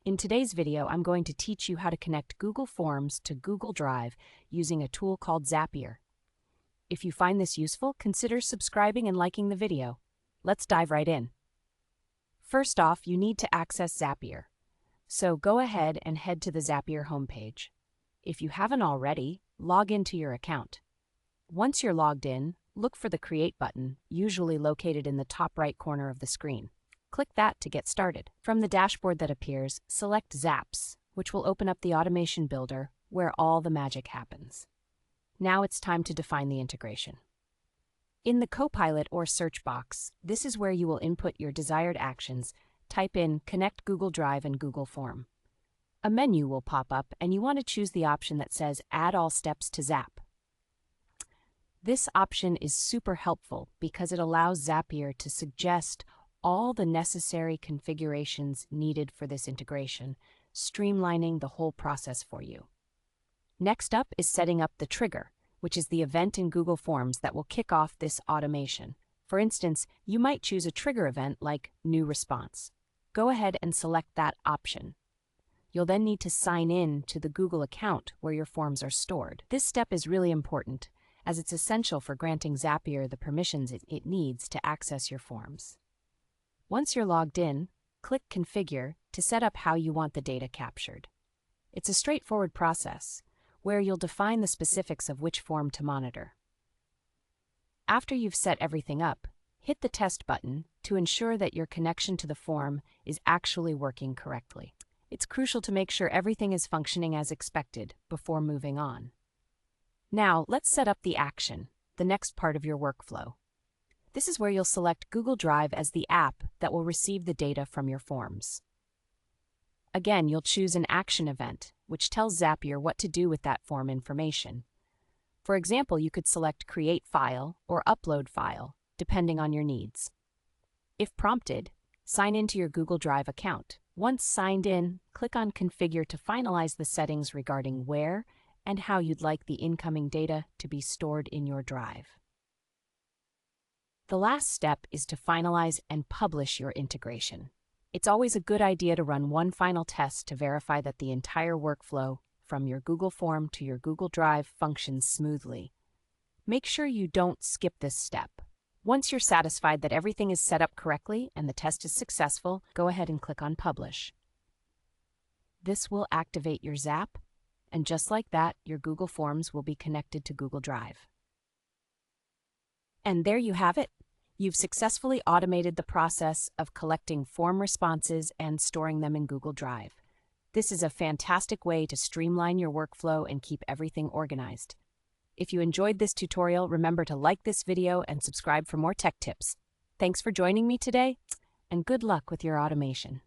In today's video, I'm going to teach you how to connect Google Forms to Google Drive using a tool called Zapier. If you find this useful, consider subscribing and liking the video. Let's dive right in. First off, you need to access Zapier. So go ahead and head to the Zapier homepage. If you haven't already, log into your account. Once you're logged in, look for the Create button, usually located in the top right corner of the screen. Click that to get started. From the dashboard that appears, select Zaps, which will open up the automation builder where all the magic happens. Now it's time to define the integration. In the Copilot or search box, this is where you will input your desired actions. Type in Connect Google Drive and Google Form. A menu will pop up and you want to choose the option that says Add all steps to Zap. This option is super helpful because it allows Zapier to suggest all the necessary configurations needed for this integration, streamlining the whole process for you. Next up is setting up the trigger, which is the event in Google Forms that will kick off this automation. For instance, you might choose a trigger event like New Response. Go ahead and select that option. You'll then need to sign in to the Google account where your forms are stored. This step is really important, as it's essential for granting Zapier the permissions it needs to access your forms. Once you're logged in, click Configure to set up how you want the data captured. It's a straightforward process, where you'll define the specifics of which form to monitor. After you've set everything up, hit the Test button to ensure that your connection to the form is actually working correctly. It's crucial to make sure everything is functioning as expected before moving on. Now, let's set up the action, the next part of your workflow. This is where you'll select Google Drive as the app that will receive the data from your forms. Again, you'll choose an action event, which tells Zapier what to do with that form information. For example, you could select Create File or Upload File, depending on your needs. If prompted, sign into your Google Drive account. Once signed in, click on Configure to finalize the settings regarding where and how you'd like the incoming data to be stored in your drive. The last step is to finalize and publish your integration. It's always a good idea to run one final test to verify that the entire workflow, from your Google Form to your Google Drive, functions smoothly. Make sure you don't skip this step. Once you're satisfied that everything is set up correctly and the test is successful, go ahead and click on Publish. This will activate your Zap, and just like that, your Google Forms will be connected to Google Drive. And there you have it. You've successfully automated the process of collecting form responses and storing them in Google Drive. This is a fantastic way to streamline your workflow and keep everything organized. If you enjoyed this tutorial, remember to like this video and subscribe for more tech tips. Thanks for joining me today, and good luck with your automation.